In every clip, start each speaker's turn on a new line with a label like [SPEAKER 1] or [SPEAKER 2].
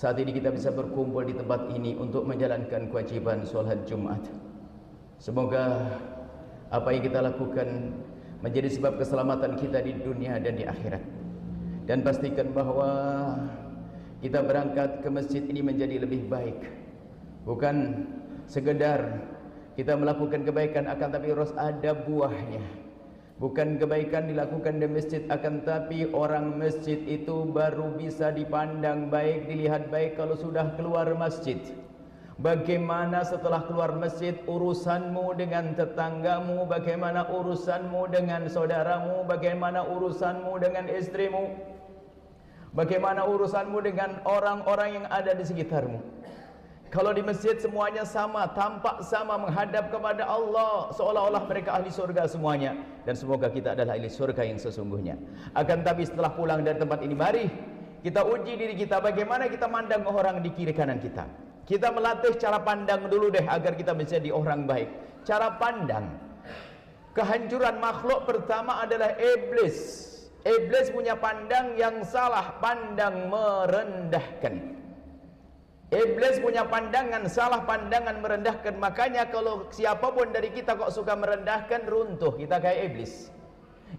[SPEAKER 1] saat ini kita bisa berkumpul di tempat ini untuk menjalankan kewajiban sholat Jumat. Semoga apa yang kita lakukan menjadi sebab keselamatan kita di dunia dan di akhirat. Dan pastikan bahwa kita berangkat ke masjid ini menjadi lebih baik. Bukan sekedar kita melakukan kebaikan, akan tapi harus ada buahnya. Bukan kebaikan dilakukan di masjid, akan tapi orang masjid itu baru bisa dipandang baik, dilihat baik kalau sudah keluar masjid. Bagaimana setelah keluar masjid urusanmu dengan tetanggamu, bagaimana urusanmu dengan saudaramu, bagaimana urusanmu dengan istrimu, bagaimana urusanmu dengan orang-orang yang ada di sekitarmu. Kalau di masjid semuanya sama, tampak sama, menghadap kepada Allah, seolah-olah mereka ahli surga semuanya. Dan semoga kita adalah ahli surga yang sesungguhnya. Akan tapi setelah pulang dari tempat ini, mari kita uji diri kita, bagaimana kita mandang orang di kiri kanan kita. Kita melatih cara pandang dulu deh, agar kita menjadi orang baik. Cara pandang. Kehancuran makhluk pertama adalah iblis. Iblis punya pandang yang salah, pandang merendahkan. Iblis punya pandangan salah, pandangan merendahkan. Makanya kalau siapapun dari kita kok suka merendahkan, runtuh kita kayak iblis.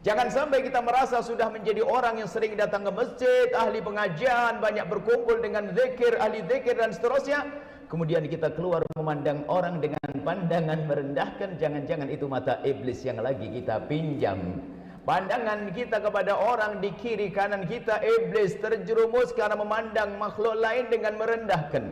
[SPEAKER 1] Jangan sampai kita merasa sudah menjadi orang yang sering datang ke masjid, ahli pengajian, banyak berkumpul dengan zikir, ahli zikir dan seterusnya. Kemudian kita keluar memandang orang dengan pandangan merendahkan. Jangan-jangan itu mata iblis yang lagi kita pinjam. Pandangan kita kepada orang di kiri kanan kita, iblis terjerumus karena memandang makhluk lain dengan merendahkan.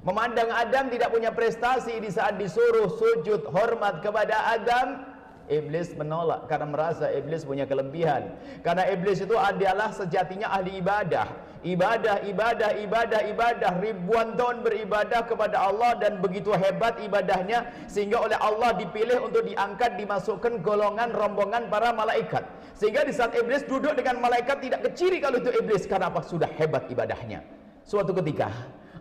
[SPEAKER 1] Memandang Adam tidak punya prestasi di saat disuruh sujud hormat kepada Adam, iblis menolak karena merasa iblis punya kelebihan. Karena iblis itu adalah sejatinya ahli ibadah. Ibadah, ribuan tahun beribadah kepada Allah dan begitu hebat ibadahnya sehingga oleh Allah dipilih untuk diangkat, dimasukkan golongan rombongan para malaikat. Sehingga di saat iblis duduk dengan malaikat tidak keciri kalau itu iblis, karena apa? Sudah hebat ibadahnya. Suatu ketika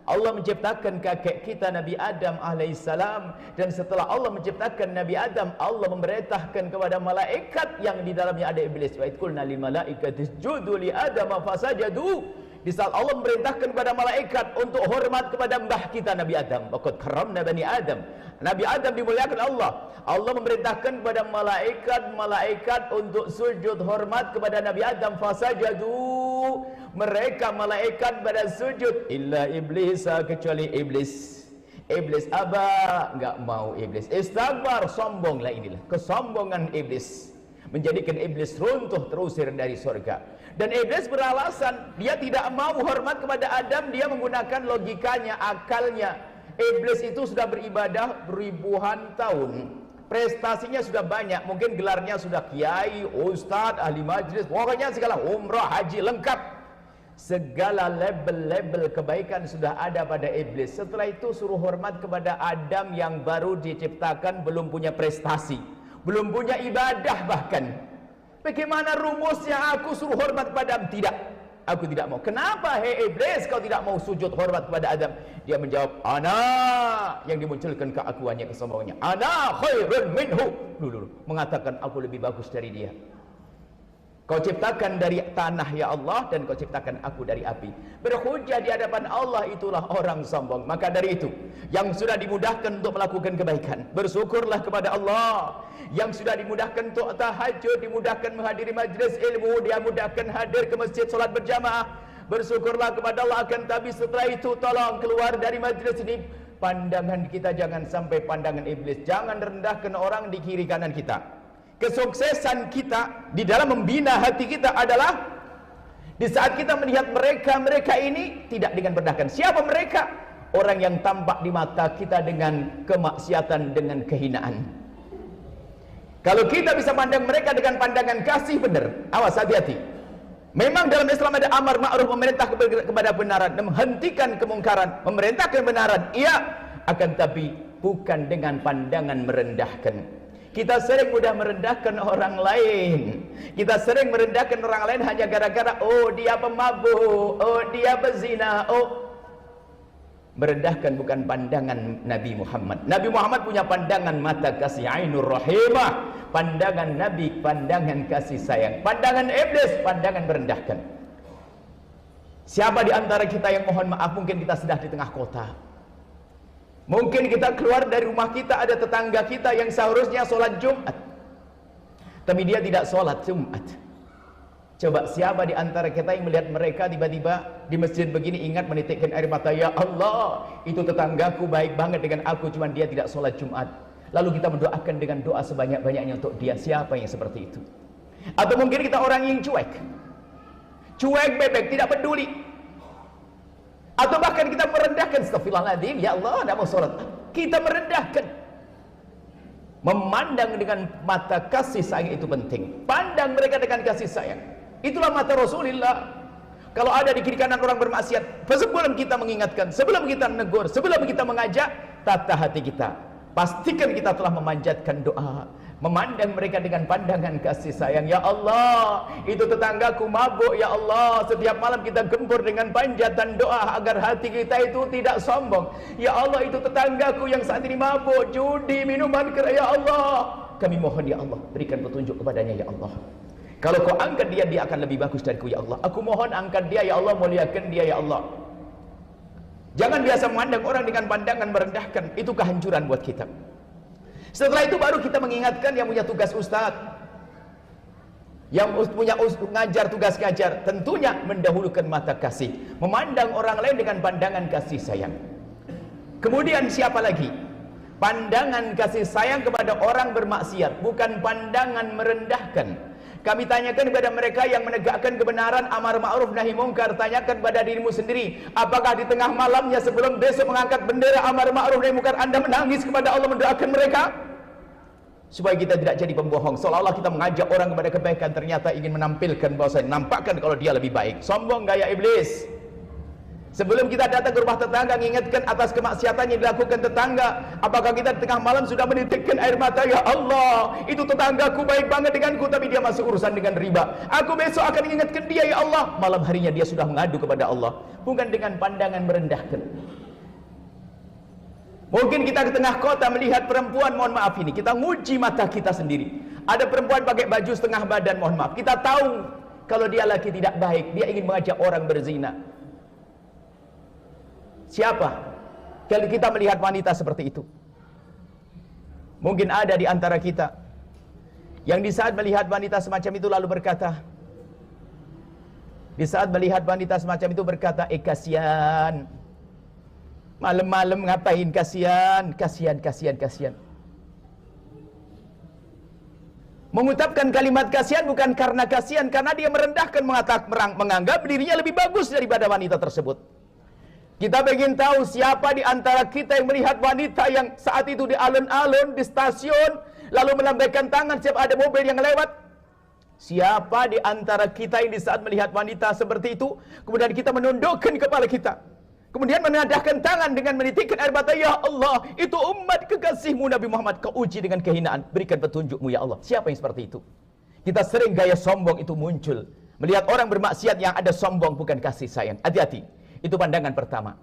[SPEAKER 1] Allah menciptakan kakek kita Nabi Adam alaihissalam, dan setelah Allah menciptakan Nabi Adam, Allah memerintahkan kepada malaikat yang di dalamnya ada iblis. Wa idh qulna lil malaikati isjudu li Adam fasajadu. Di saat Allah memerintahkan kepada malaikat untuk hormat kepada mbah kita Nabi Adam, waqad karramna bani Adam. Nabi Adam dimuliakan Allah. Allah memerintahkan kepada malaikat untuk sujud hormat kepada Nabi Adam, fasajadu. Mereka malaikat pada sujud illa iblis, kecuali iblis. Iblis aba, enggak mau iblis. Istakbar, sombonglah inilah. Kesombongan iblis menjadikan iblis runtuh, terusir dari surga. Dan iblis beralasan dia tidak mau hormat kepada Adam, dia menggunakan logikanya, akalnya. Iblis itu sudah beribadah ribuan tahun, prestasinya sudah banyak, mungkin gelarnya sudah kiai, ustadz, ahli majlis, pokoknya segala umrah, haji, lengkap. Segala label-label kebaikan sudah ada pada iblis. Setelah itu suruh hormat kepada Adam yang baru diciptakan, belum punya prestasi, belum punya ibadah bahkan. Bagaimana rumusnya aku suruh hormat kepada Adam? Tidak, aku tidak mau. Kenapa hei iblis kau tidak mau sujud hormat kepada Adam? Dia menjawab, ana, yang dimunculkan keakuannya, kesombongannya. Ana khairun minhu. Dulu mengatakan aku lebih bagus dari dia. Kau ciptakan dari tanah ya Allah, dan kau ciptakan aku dari api. Berhujjah di hadapan Allah, itulah orang sombong. Maka dari itu, yang sudah dimudahkan untuk melakukan kebaikan, bersyukurlah kepada Allah. Yang sudah dimudahkan untuk tahajud, dimudahkan menghadiri majlis ilmu, dia mudahkan hadir ke masjid solat berjamaah, bersyukurlah kepada Allah. Akan tapi setelah itu tolong keluar dari majlis ini, pandangan kita jangan sampai pandangan iblis. Jangan rendahkan orang di kiri kanan kita. Kesuksesan kita di dalam membina hati kita adalah di saat kita melihat mereka ini tidak dengan merendahkan. Siapa mereka? Orang yang tampak di mata kita dengan kemaksiatan, dengan kehinaan. Kalau kita bisa pandang mereka dengan pandangan kasih, benar. Awas, hati-hati. Memang dalam Islam ada amar ma'ruf, memerintah kepada kebenaran, dan menghentikan kemungkaran, memerintahkan kebenaran. Iya, akan tapi bukan dengan pandangan merendahkan. Kita sering mudah merendahkan orang lain. Kita sering merendahkan orang lain hanya gara-gara, oh dia pemabuk, oh dia pezina, oh. Merendahkan bukan pandangan Nabi Muhammad. Nabi Muhammad punya pandangan mata kasih, ainur rahimah. Pandangan Nabi, pandangan kasih sayang. Pandangan iblis, pandangan merendahkan. Siapa di antara kita yang mohon maaf, mungkin kita sedang di tengah kota, mungkin kita keluar dari rumah kita, ada tetangga kita yang seharusnya sholat Jumat, tapi dia tidak sholat Jumat. Coba siapa di antara kita yang melihat mereka tiba-tiba di masjid begini ingat menitikkan air mata, ya Allah, itu tetanggaku baik banget dengan aku, cuman dia tidak sholat Jumat. Lalu kita mendoakan dengan doa sebanyak-banyaknya untuk dia. Siapa yang seperti itu? Atau mungkin kita orang yang cuek bebek, tidak peduli. Atau bahkan kita merendahkan, astagfirullahaladzim, ya Allah, tidak mau sholat. Kita merendahkan. Memandang dengan mata kasih sayang itu penting. Pandang mereka dengan kasih sayang. Itulah mata Rasulullah. Kalau ada di kiri kanan orang bermaksiat, sebelum kita mengingatkan, sebelum kita menegur, sebelum kita mengajak, tata hati kita. Pastikan kita telah memanjatkan doa, memandang mereka dengan pandangan kasih sayang. Ya Allah, itu tetanggaku mabuk, ya Allah, setiap malam kita gempur dengan panjatan doa agar hati kita itu tidak sombong. Ya Allah, itu tetanggaku yang saat ini mabuk, judi, minuman keras, ya Allah, kami mohon ya Allah, berikan petunjuk kepadanya ya Allah. Kalau kau angkat dia, dia akan lebih bagus dariku ya Allah. Aku mohon angkat dia ya Allah, muliakan dia ya Allah. Jangan biasa memandang orang dengan pandangan merendahkan. Itu kehancuran buat kita. Setelah itu baru kita mengingatkan yang punya tugas ustaz, yang punya ngajar, tugas ngajar, tentunya mendahulukan mata kasih, memandang orang lain dengan pandangan kasih sayang. Kemudian siapa lagi? Pandangan kasih sayang kepada orang bermaksiat, bukan pandangan merendahkan. Kami tanyakan kepada mereka yang menegakkan kebenaran, amar ma'ruf nahi mungkar, tanyakan pada dirimu sendiri, apakah di tengah malamnya sebelum besok mengangkat bendera amar ma'ruf nahi mungkar Anda menangis kepada Allah mendoakan mereka? Supaya kita tidak jadi pembohong, seolah-olah kita mengajak orang kepada kebaikan, ternyata ingin menampilkan bahwa saya nampakkan kalau dia lebih baik. Sombong gaya iblis. Sebelum kita datang ke rumah tetangga, mengingatkan atas kemaksiatan yang dilakukan tetangga. Apakah kita di tengah malam sudah menitikkan air mata, ya Allah, itu tetanggaku baik banget denganku, tapi dia masuk urusan dengan riba. Aku besok akan ingatkan dia, ya Allah. Malam harinya dia sudah mengadu kepada Allah, bukan dengan pandangan merendahkan. Mungkin kita ke tengah kota melihat perempuan, mohon maaf ini, kita nguji mata kita sendiri. Ada perempuan pakai baju setengah badan, mohon maaf. Kita tahu kalau dia laki tidak baik, dia ingin mengajak orang berzina. Siapa? Kalau kita melihat wanita seperti itu, mungkin ada di antara kita yang di saat melihat wanita semacam itu lalu berkata, di saat melihat wanita semacam itu berkata, kasihan, malam-malam ngapain, kasihan. Mengucapkan kalimat kasihan bukan karena kasihan, karena dia merendahkan, menganggap dirinya lebih bagus daripada wanita tersebut. Kita ingin tahu siapa di antara kita yang melihat wanita yang saat itu di alun-alun, di stasiun, lalu melambaikan tangan setiap ada mobil yang lewat. Siapa di antara kita yang di saat melihat wanita seperti itu, kemudian kita menundukkan kepala kita, kemudian menadahkan tangan dengan menitikkan air mata, ya Allah, itu umat kekasihmu Nabi Muhammad, kau uji dengan kehinaan, berikan petunjukmu ya Allah. Siapa yang seperti itu? Kita sering gaya sombong itu muncul. Melihat orang bermaksiat yang ada sombong, bukan kasih sayang. Hati-hati. Itu pandangan pertama.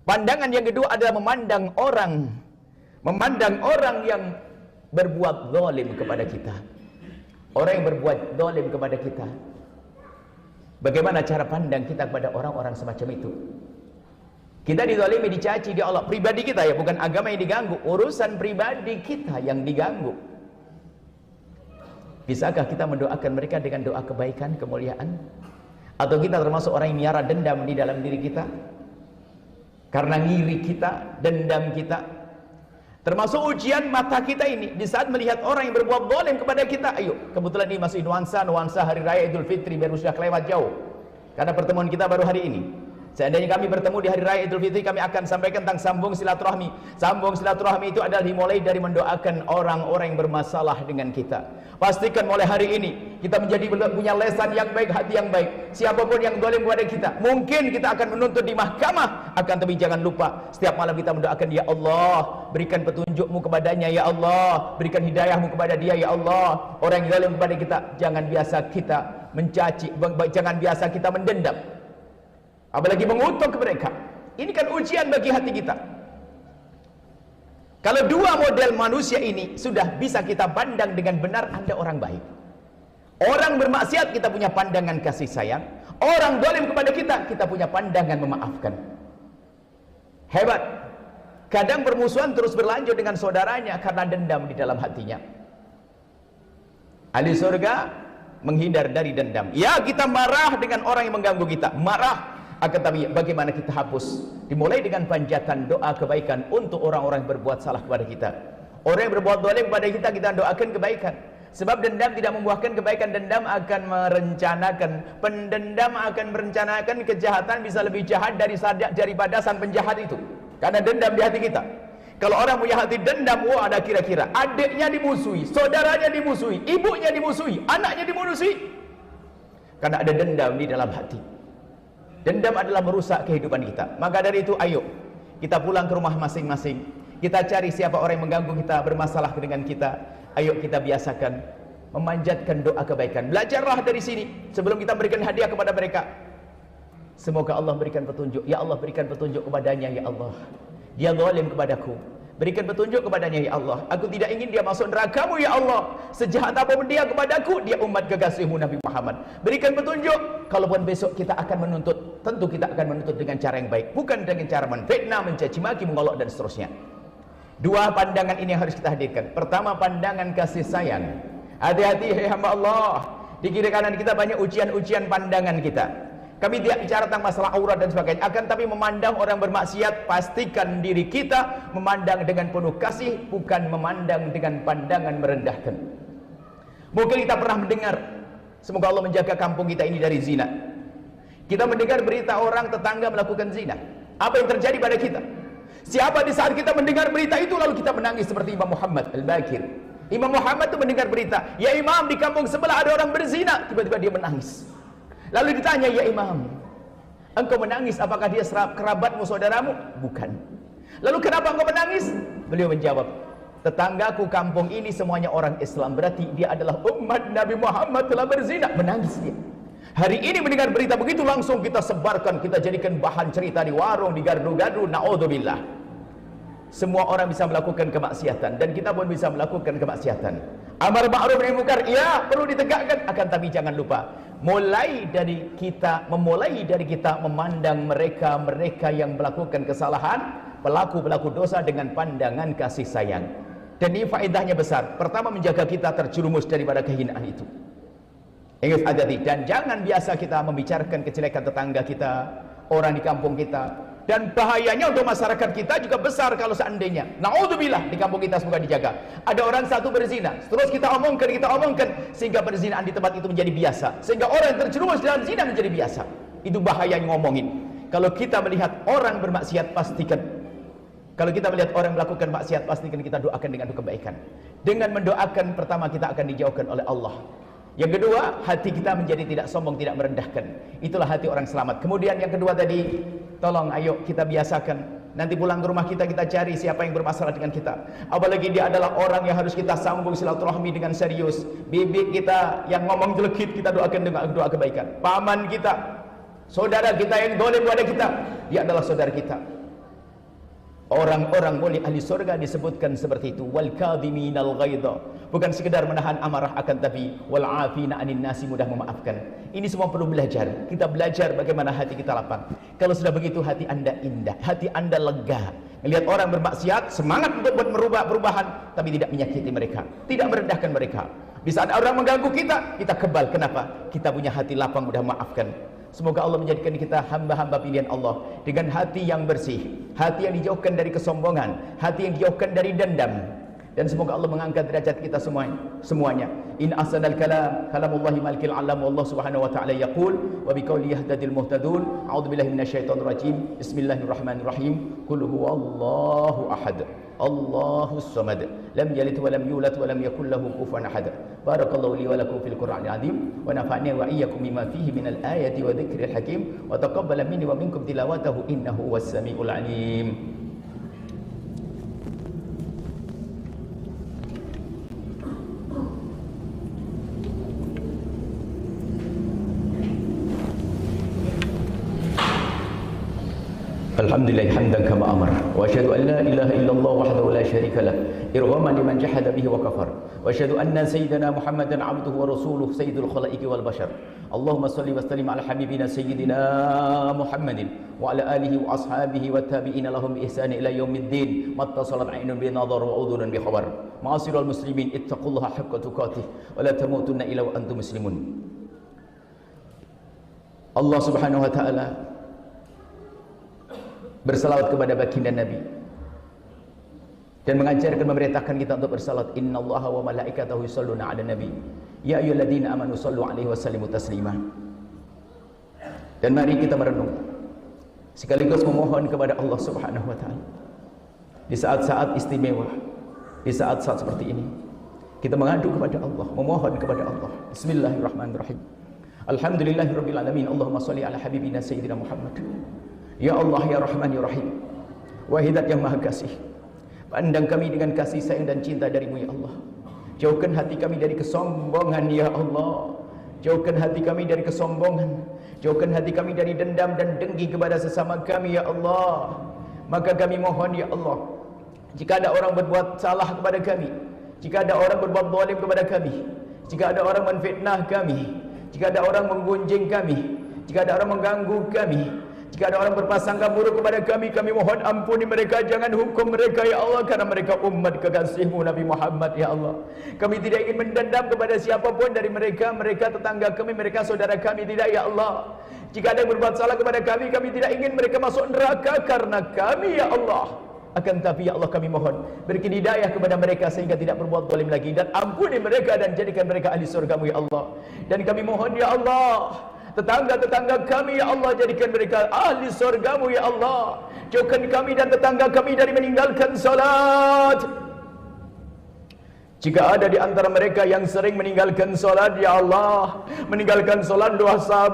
[SPEAKER 1] Pandangan yang kedua adalah memandang orang yang berbuat zalim kepada kita. Orang yang berbuat zalim kepada kita. Bagaimana cara pandang kita kepada orang-orang semacam itu? Kita dizalimi, dicaci di Allah, pribadi kita ya, bukan agama yang diganggu, urusan pribadi kita yang diganggu. Bisakah kita mendoakan mereka dengan doa kebaikan, kemuliaan? Atau kita termasuk orang yang miara dendam di dalam diri kita? Karena ngiri kita, dendam kita. Termasuk ujian mata kita ini. Di saat melihat orang yang berbuat zalim kepada kita, ayo, kebetulan ini masih nuansa Hari Raya Idul Fitri, baru sudah kelewat jauh. Karena pertemuan kita baru hari ini. Seandainya kami bertemu di Hari Raya Idul Fitri, kami akan sampaikan tentang sambung silaturahmi. Sambung silaturahmi itu adalah dimulai dari mendoakan orang-orang yang bermasalah dengan kita. Pastikan mulai hari ini kita menjadi punya lesan yang baik, hati yang baik. Siapapun yang zalim kepada kita, mungkin kita akan menuntut di mahkamah, akan tapi jangan lupa setiap malam kita mendoakan, ya Allah, berikan petunjukmu kepadanya, ya Allah, berikan hidayahmu kepada dia, ya Allah. Orang yang zalim kepada kita, jangan biasa kita mencaci, jangan biasa kita mendendam, apalagi mengutuk mereka. Ini kan ujian bagi hati kita. Kalau dua model manusia ini sudah bisa kita pandang dengan benar, Anda orang baik. Orang bermaksiat kita punya pandangan kasih sayang. Orang zalim kepada kita, kita punya pandangan memaafkan. Hebat. Kadang permusuhan terus berlanjut dengan saudaranya karena dendam di dalam hatinya. Ahli surga menghindar dari dendam. Ya, kita marah dengan orang yang mengganggu kita, marah. Akan tapi bagaimana kita hapus? Dimulai dengan panjatan doa kebaikan untuk orang-orang yang berbuat salah kepada kita. Orang yang berbuat zalim kepada kita, kita doakan kebaikan. Sebab dendam tidak membuahkan kebaikan. Dendam akan merencanakan, pendendam akan merencanakan kejahatan bisa lebih jahat daripada sang penjahat itu. Karena dendam di hati kita. Kalau orang punya hati dendam, wah ada kira-kira adiknya dimusuhi, saudaranya dimusuhi, ibunya dimusuhi, anaknya dimusuhi. Karena ada dendam di dalam hati. Dendam adalah merusak kehidupan kita. Maka dari itu ayo kita pulang ke rumah masing-masing. Kita cari siapa orang yang mengganggu kita, bermasalah dengan kita. Ayo kita biasakan memanjatkan doa kebaikan. Belajarlah dari sini sebelum kita berikan hadiah kepada mereka. Semoga Allah berikan petunjuk. Ya Allah, berikan petunjuk kepadanya ya Allah. Dia zalim kepadaku. Berikan petunjuk kepadanya ya Allah. Aku tidak ingin dia masuk neraka-Mu ya Allah. Sejahat apapun dia kepadaku, dia umat kekasih-Mu Nabi Muhammad. Berikan petunjuk. Kalaupun besok kita akan menuntut, tentu kita akan menuntut dengan cara yang baik, bukan dengan cara menfitnah, mencaci maki, mengolok dan seterusnya. Dua pandangan ini yang harus kita hadirkan. Pertama, pandangan kasih sayang. Hati-hati hai hamba Allah. Di kiri kanan kita banyak ujian-ujian pandangan kita. Kami tidak bicara tentang masalah aurat dan sebagainya, akan tapi memandang orang bermaksiat, pastikan diri kita memandang dengan penuh kasih, bukan memandang dengan pandangan merendahkan. Mungkin kita pernah mendengar, semoga Allah menjaga kampung kita ini dari zina. Kita mendengar berita orang tetangga melakukan zina. Apa yang terjadi pada kita? Siapa di saat kita mendengar berita itu lalu kita menangis seperti Imam Muhammad Al-Bakir. Imam Muhammad itu mendengar berita, ya Imam, di kampung sebelah ada orang berzina. Tiba-tiba dia menangis. Lalu ditanya, ya Imam, engkau menangis apakah dia kerabatmu, saudaramu? Bukan. Lalu kenapa engkau menangis? Beliau menjawab, tetanggaku kampung ini semuanya orang Islam, berarti dia adalah umat Nabi Muhammad telah berzina. Menangis dia. Hari ini mendengar berita begitu langsung kita sebarkan, kita jadikan bahan cerita di warung, di gardu-gardu, na'udzubillah. Semua orang bisa melakukan kemaksiatan dan kita pun bisa melakukan kemaksiatan. Amar ma'ruf nahi munkar, ya perlu ditegakkan, akan tapi jangan lupa memulai dari kita memandang mereka yang melakukan kesalahan, pelaku-pelaku dosa dengan pandangan kasih sayang. Dan ini faedahnya besar. Pertama, menjaga kita terjerumus daripada kehinaan itu. Ingat hati-hati, dan jangan biasa kita membicarakan kejelekan tetangga kita, orang di kampung kita. Dan bahayanya untuk masyarakat kita juga besar kalau seandainya, na'udzubillah, di kampung kita semoga dijaga, ada orang satu berzina, terus kita omongkan, sehingga perzinahan di tempat itu menjadi biasa, sehingga orang yang terjerumus dalam zina menjadi biasa. Itu bahayanya ngomongin. Kalau kita melihat orang bermaksiat, pastikan, kalau kita melihat orang melakukan maksiat, pastikan kita doakan dengan kebaikan. Dengan mendoakan, pertama kita akan dijauhkan oleh Allah. Yang kedua, hati kita menjadi tidak sombong, tidak merendahkan. Itulah hati orang selamat. Kemudian yang kedua tadi, tolong ayo kita biasakan. Nanti pulang ke rumah kita cari siapa yang bermasalah dengan kita. Apalagi dia adalah orang yang harus kita sambung silaturahmi dengan serius. Bibik kita yang ngomong jelekit, kita doakan dengan doa kebaikan. Paman kita, saudara kita yang zalim pada kita, dia adalah saudara kita. Orang-orang mulia ahli surga disebutkan seperti itu, wal kadhiminal ghaidha, bukan sekedar menahan amarah, akan tapi wal afina anin nasi, mudah memaafkan. Ini semua perlu belajar. Kita belajar bagaimana hati kita lapang. Kalau sudah begitu hati Anda indah, hati Anda lega. Melihat orang bermaksiat, semangat untuk merubah perubahan, tapi tidak menyakiti mereka, tidak merendahkan mereka. Di saat orang mengganggu kita, kita kebal. Kenapa? Kita punya hati lapang, mudah memaafkan. Semoga Allah menjadikan kita hamba-hamba pilihan Allah dengan hati yang bersih, hati yang dijauhkan dari kesombongan, hati yang dijauhkan dari dendam. Dan semoga Allah mengangkat derajat kita semuanya. In ahsanal kalam kalamullahi malikil alam, wallahu subhanahu wa ta'ala yaqul wa biqauli yahtadil muhtadun. A'udzubillahi minasyaitonir rajim. Bismillahirrahmanirrahim. Qul huwallahu ahad, Allahus samad, lam yalid wa lam yulad wa lam yakul lahu kufuwan ahad. Barakallahu li wa lakum fil Qur'anil azim wa nafa'ani wa iyyakum bima fihi minal ayati wa dzikril hakim wa taqabbala minni wa minkum tilawatahu innahu was samiul alim. Alhamdulillah hamdan kama amar wa asyhadu an la ilaha illallah wahdahu la syarika lah irghaman liman jahada bihi wa kafar wa asyhadu anna sayyidina Muhammadan abduhu wa rasuluhu sayyidul khalaiqi wal bashar. Allahumma salli wa sallim ala habibina sayyidina Muhammadin wa ala alihi wa ashabihi wa tabi'ina lahum bi ihsani ila yaumiddin mattasalat 'ainun bi nadhar wa udhunun bi khabar. Ma'asyiral muslimin ittaqullaha haqqa tuqatih wa la tamutunna illa wa antum muslimun. Allah Subhanahu wa taala bersalawat kepada baginda Nabi dan mengajarkan, memerintahkan kita untuk bersalawat. Innallaha wa malaikatahu yusholluna 'alan nabi ya ayyuhalladzina amanu shallu 'alaihi wa sallimu taslima. Dan mari kita merenung sekaligus memohon kepada Allah Subhanahu wa taala di saat-saat istimewa, di saat-saat seperti ini kita mengadu kepada Allah, memohon kepada Allah. Bismillahirrahmanirrahim. Alhamdulillahirabbil alamin. Allahumma shalli ala habibina sayyidina Muhammad. Ya Allah, ya Rahman, ya Rahim, Wahidat yang Maha Kasih, pandang kami dengan kasih sayang dan cinta darimu ya Allah. Jauhkan hati kami dari kesombongan ya Allah. Jauhkan hati kami dari kesombongan. Jauhkan hati kami dari dendam dan dengki kepada sesama kami ya Allah. Maka kami mohon ya Allah, jika ada orang berbuat salah kepada kami, jika ada orang berbuat zalim kepada kami, jika ada orang menfitnah kami, jika ada orang menggunjing kami, jika ada orang mengganggu kami, jika ada orang berprasangka buruk kepada kami, kami mohon ampuni mereka, jangan hukum mereka ya Allah, karena mereka umat kekasihmu Nabi Muhammad ya Allah. Kami tidak ingin mendendam kepada siapapun dari mereka, mereka tetangga kami, mereka saudara kami, tidak ya Allah. Jika ada yang berbuat salah kepada kami, kami tidak ingin mereka masuk neraka karena kami ya Allah. Akan tapi ya Allah, kami mohon berikan hidayah kepada mereka sehingga tidak berbuat zalim lagi, dan ampuni mereka dan jadikan mereka ahli surgamu ya Allah. Dan kami mohon ya Allah, tetangga-tetangga kami ya Allah, jadikan mereka ahli surgamu ya Allah. Jauhkan kami dan tetangga kami dari meninggalkan salat. Jika ada di antara mereka yang sering meninggalkan salat ya Allah, meninggalkan salat dosa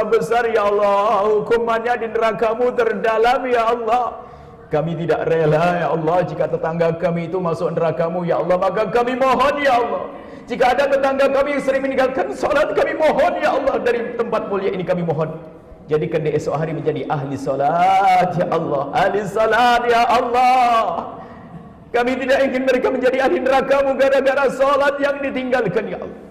[SPEAKER 1] besar ya Allah, hukumannya di neraka-Mu terdalam ya Allah. Kami tidak rela ya Allah jika tetangga kami itu masuk neraka-Mu ya Allah. Maka kami mohon ya Allah, jika ada tetangga kami yang sering meninggalkan salat, kami mohon ya Allah, dari tempat mulia ini kami mohon, jadikan dia esok hari menjadi ahli salat ya Allah, ahli salat ya Allah. Kami tidak ingin mereka menjadi ahli neraka-Mu gara-gara salat yang ditinggalkan ya Allah.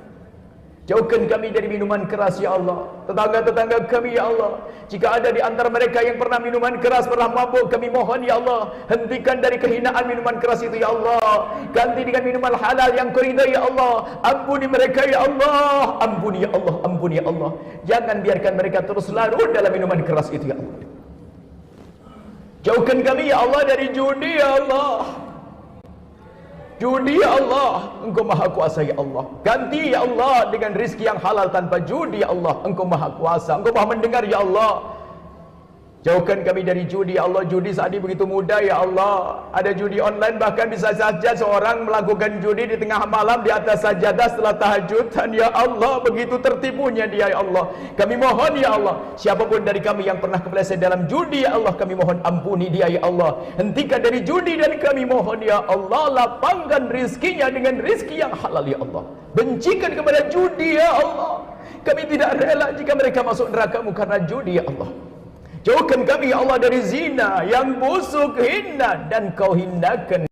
[SPEAKER 1] Jauhkan kami dari minuman keras ya Allah, tetangga-tetangga kami ya Allah. Jika ada di antara mereka yang pernah minuman keras, pernah mabuk, kami mohon ya Allah, hentikan dari kehinaan minuman keras itu ya Allah. Ganti dengan minuman halal yang Kau ridai ya Allah. Ampuni mereka ya Allah, ampuni ya Allah, ampuni ya Allah. Jangan biarkan mereka terus larut dalam minuman keras itu ya Allah. Jauhkan kami ya Allah dari judi ya Allah. Judi ya Allah, Engkau Maha Kuasa ya Allah. Ganti ya Allah dengan rizki yang halal tanpa judi ya Allah. Engkau Maha Kuasa, Engkau Maha mendengar ya Allah. Jauhkan kami dari judi ya Allah. Judi saat ini begitu mudah ya Allah. Ada judi online, bahkan bisa saja seorang melakukan judi di tengah malam di atas sajadah setelah tahajudan ya Allah. Begitu tertipunya dia ya Allah. Kami mohon ya Allah, siapapun dari kami yang pernah kepleset dalam judi ya Allah, kami mohon ampuni dia ya Allah. Hentikan dari judi dan kami mohon ya Allah, lapangkan rizkinya dengan rizki yang halal ya Allah. Bencikan kepada judi ya Allah. Kami tidak rela jika mereka masuk neraka-Mu karena judi ya Allah. Jauhkan kami ya Allah dari zina yang busuk, hina, dan Kau hinakan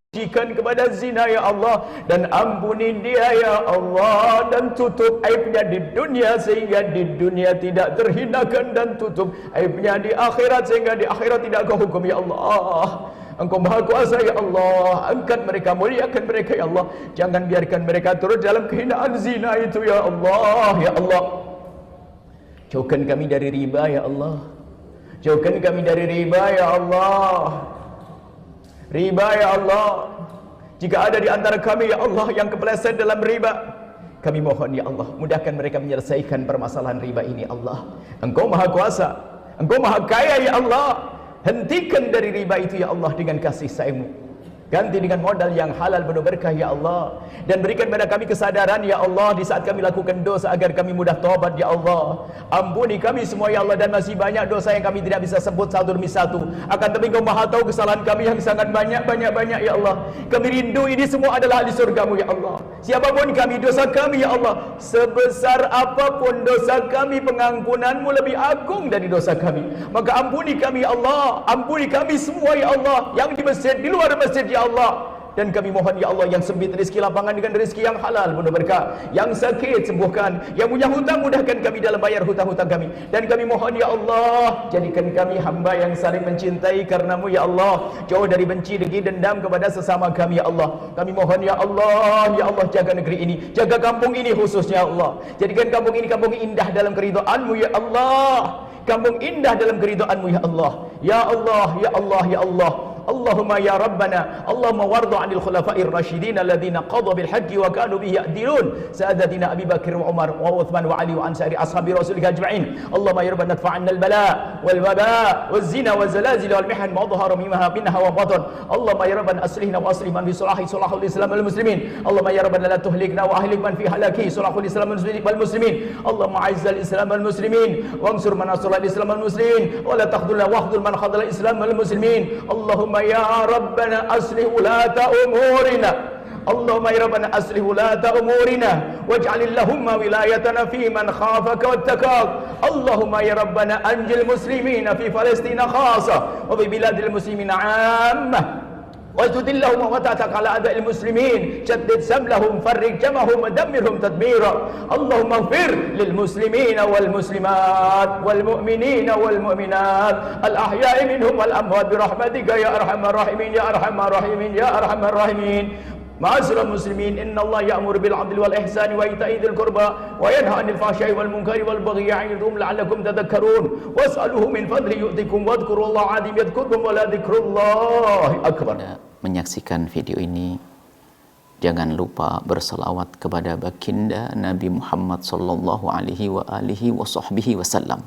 [SPEAKER 1] kepada zina ya Allah. Dan ampuni dia ya Allah, dan tutup aibnya di dunia sehingga di dunia tidak terhinakan, dan tutup aibnya di akhirat sehingga di akhirat tidak Kau hukum ya Allah. Engkau Maha Kuasa ya Allah. Angkat mereka, muliakan mereka ya Allah. Jangan biarkan mereka turut dalam kehinaan zina itu ya Allah. Ya Allah, jauhkan kami dari riba ya Allah. Jauhkan kami dari riba ya Allah. Riba ya Allah. Jika ada di antara kami ya Allah yang kepleset dalam riba, kami mohon ya Allah, mudahkan mereka menyelesaikan permasalahan riba ini Allah. Engkau Maha Kuasa, Engkau Maha Kaya ya Allah. Hentikan dari riba itu ya Allah dengan kasih sayang-Mu. Ganti dengan modal yang halal penuh berkah ya Allah. Dan berikan pada kami kesadaran ya Allah di saat kami lakukan dosa, agar kami mudah taubat ya Allah. Ampuni kami semua ya Allah. Dan masih banyak dosa yang kami tidak bisa sebut satu demi satu. Akan tapi Engkau Maha tahu kesalahan kami yang sangat banyak ya Allah. Kami rindu ini semua adalah ahli surga-Mu ya Allah. Siapapun kami, dosa kami ya Allah, sebesar apapun dosa kami, pengampunanmu lebih agung dari dosa kami. Maka ampuni kami ya Allah, ampuni kami semua ya Allah, yang di masjid, di luar masjid ya Allah. Dan kami mohon ya Allah, yang sempit rezeki lapangan dengan rezeki yang halal penuh berkah, yang sakit sembuhkan, yang punya hutang mudahkan kami dalam bayar hutang-hutang kami. Dan kami mohon ya Allah, jadikan kami hamba yang saling mencintai karenamu ya Allah, jauh dari benci, dengki, dendam kepada sesama kami ya Allah. Kami mohon ya Allah, jaga negeri ini, jaga kampung ini khususnya ya Allah. Jadikan kampung ini kampung indah dalam keridhaan-Mu ya Allah, kampung indah dalam keridhaan-Mu ya Allah. Ya Allah, ya Allah, ya Allah. Allahumma ya Rabbana, Allahumma wardu 'anil khulafa'ir rasyidin alladziina qadaw bil haqqi wa kanu bihi ya'dilun, sa'adatina Abi Bakr wa Umar wa Uthman wa Ali wa an sa'iri ashabi rasulika ajma'in. Allahumma ya Rabbana adfa' 'anna al-bala' wal waba' waz zina waz zalazil wal mihan ma dhahara minha wa batan. Allahumma ya Rabbana aslihna wa aslih man fi salahi salahul islam wal muslimin. Allahumma ya Rabbana la tuhlikna wa ahlik man fi halaki salahul islam wal muslimin. Allahumma 'azzal islam wal muslimin wa ansur man nasara al-islam wal muslimin wa la takhdhulna wa akhdhul man khadhala al-islam wal muslimin. Allahumma ya Rabbana aslih ulata umurina. Allahumma ya Rabbana aslih ulata umurina waj'alillahumma wilayatana fi man khafaka wattaqak. Allahumma ya Rabbana anjil muslimina fi Palestina khassa wa fi biladil muslimina 'ammah. وَاسْتُدِ اللَّهُمَّ وَتَعْتَكَ عَلَىٰ أَعْدَاءِ الْمُسْلِمِينَ شَدِّدْ سَمْلَهُمْ فَرِّجْ جَمْعَهُمْ وَدَمِّرْهُمْ تَدْمِيرًا. اللهم اغفر للمسلمين والمسلمات والمؤمنين والمؤمنات الأحياء منهم والأموات برحمتك يا أرحم الراحمين يا أرحم الراحمين يا أرحم الراحمين. معاشر المسلمين، إن الله يأمر بالعدل والإحسان وإيتاء ذي القربى وينهى عن الفحشاء والمنكر والبغي يعظكم لعلكم تذكرون واسألوه من فضله يؤتكم واذكروا الله العظيم يذكركم ولذكر الله أكبر.
[SPEAKER 2] Menyaksikan video ini, jangan lupa berselawat kepada baginda Nabi Muhammad sallallahu alaihi wa alihi wa sahbihi wasallam.